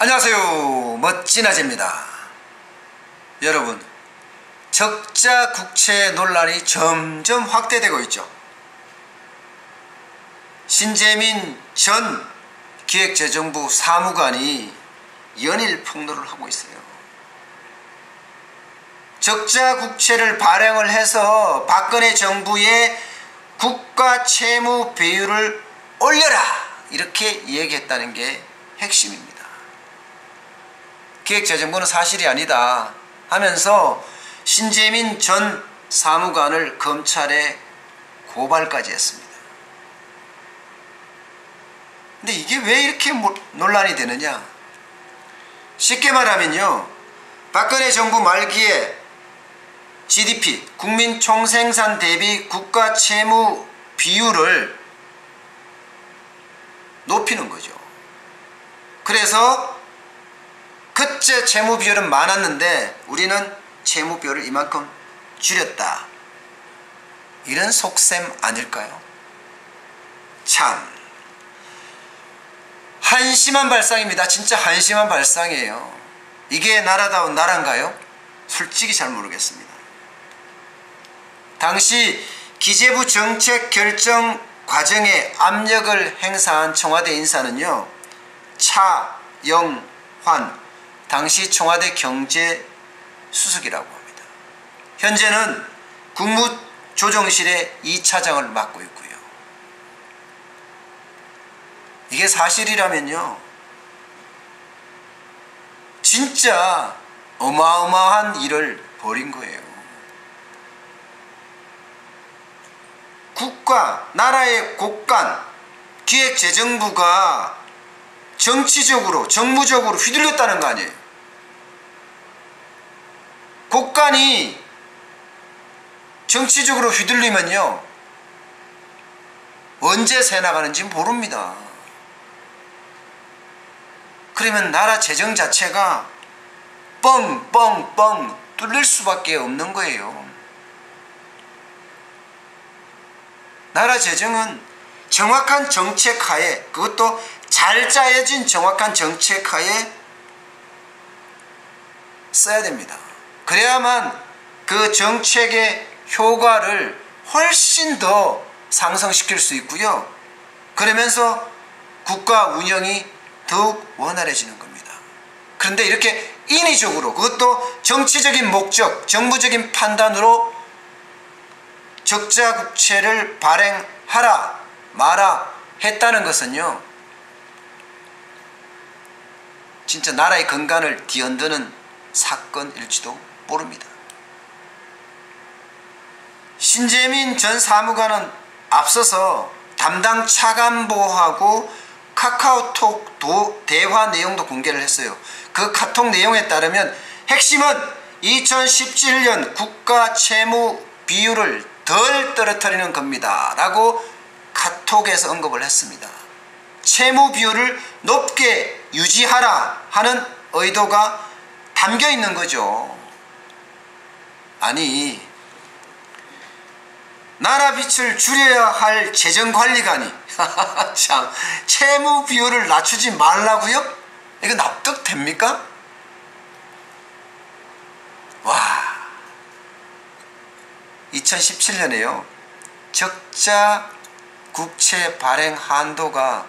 안녕하세요, 멋진 아재입니다. 여러분, 적자 국채 논란이 점점 확대되고 있죠. 신재민 전 기획재정부 사무관이 연일 폭로를 하고 있어요. 적자 국채를 발행을 해서 박근혜 정부의 국가 채무 비율을 올려라, 이렇게 얘기했다는 게 핵심입니다. 기획재정부는 사실이 아니다 하면서 신재민 전 사무관을 검찰에 고발까지 했습니다. 근데 이게 왜 이렇게 논란이 되느냐? 쉽게 말하면요, 박근혜 정부 말기에 GDP, 국민총생산 대비 국가 채무 비율을 높이는 거죠. 그래서 그때 채무 비율은 많았는데 우리는 채무 비율을 이만큼 줄였다, 이런 속셈 아닐까요? 참 한심한 발상입니다. 진짜 한심한 발상이에요. 이게 나라다운 나라인가요? 솔직히 잘 모르겠습니다. 당시 기재부 정책 결정 과정에 압력을 행사한 청와대 인사는요, 차영환 당시 청와대 경제수석이라고 합니다. 현재는 국무조정실의 2차장을 맡고 있고요. 이게 사실이라면요, 진짜 어마어마한 일을 벌인 거예요. 국가, 나라의 곳간, 기획재정부가 정치적으로, 정무적으로 휘둘렸다는 거 아니에요. 곳간이 정치적으로 휘둘리면요, 언제 새 나가는지 모릅니다. 그러면 나라 재정 자체가 뻥뻥뻥 뚫릴 수밖에 없는 거예요. 나라 재정은 정확한 정책 하에, 그것도 잘 짜여진 정확한 정책 하에 써야 됩니다. 그래야만 그 정책의 효과를 훨씬 더 상승시킬 수 있고요. 그러면서 국가 운영이 더욱 원활해지는 겁니다. 그런데 이렇게 인위적으로, 그것도 정치적인 목적, 정부적인 판단으로 적자 국채를 발행하라 마라 했다는 것은요, 진짜 나라의 건강을 뒤흔드는 사건일지도 모릅니다. 신재민 전 사무관은 앞서서 담당 차관보하고 카카오톡 대화 내용도 공개를 했어요. 그 카톡 내용에 따르면 핵심은 2017년 국가 채무 비율을 덜 떨어뜨리는 겁니다 라고 카톡에서 언급을 했습니다. 채무 비율을 높게 유지하라 하는 의도가 담겨 있는 거죠. 아니, 나라 빚을 줄여야 할 재정관리관이 참 채무 비율을 낮추지 말라고요? 이거 납득됩니까? 와, 2017년에요 적자 국채 발행 한도가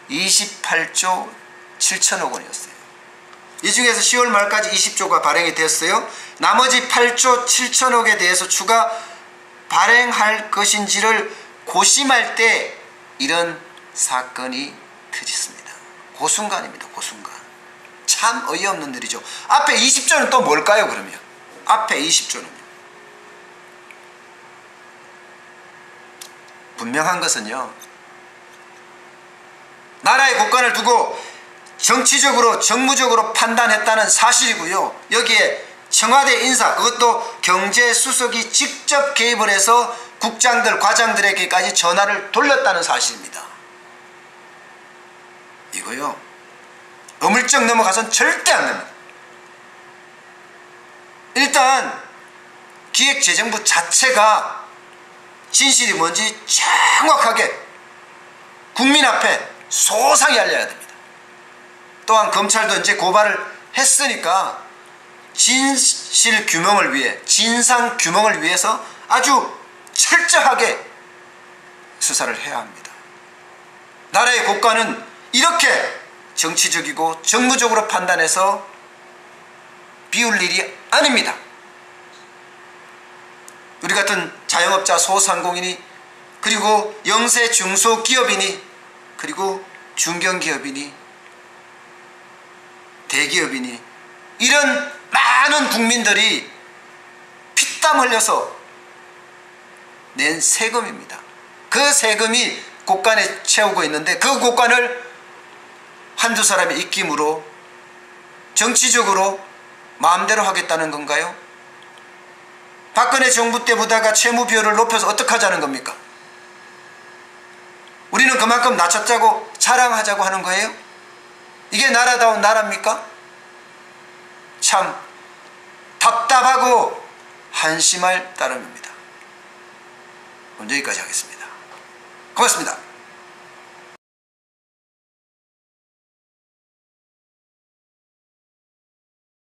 28조 7천억 원이었어요. 이 중에서 10월 말까지 20조가 발행이 됐어요. 나머지 8조 7천억에 대해서 추가 발행할 것인지를 고심할 때 이런 사건이 터졌습니다. 그 순간입니다. 그 순간. 참 어이없는 일이죠. 앞에 20조는 또 뭘까요, 그러면? 앞에 20조는요. 분명한 것은요, 나라의 곳간을 두고 정치적으로, 정무적으로 판단했다는 사실이고요. 여기에 청와대 인사, 그것도 경제수석이 직접 개입을 해서 국장들, 과장들에게까지 전화를 돌렸다는 사실입니다. 이거요, 어물쩍 넘어가선 절대 안 됩니다. 일단 기획재정부 자체가 진실이 뭔지 정확하게 국민 앞에 소상히 알려야 됩니다. 또한 검찰도 이제 고발을 했으니까 진실 규명을 위해, 진상 규명을 위해서 아주 철저하게 수사를 해야 합니다. 나라의 국가는 이렇게 정치적이고 정무적으로 판단해서 비울 일이 아닙니다. 우리 같은 자영업자, 소상공인이, 그리고 영세 중소기업인이, 그리고 중견기업인이, 대기업인이, 이런 많은 국민들이 피땀 흘려서 낸 세금입니다. 그 세금이 곳간에 채우고 있는데 그 곳간을 한두 사람의 입김으로 정치적으로 마음대로 하겠다는 건가요? 박근혜 정부 때보다가 채무 비율을 높여서 어떻게 하자는 겁니까? 우리는 그만큼 낮췄자고 자랑하자고 하는 거예요? 이게 나라다운 나라입니까? 참 답답하고 한심할 따름입니다. 오늘 여기까지 하겠습니다. 고맙습니다.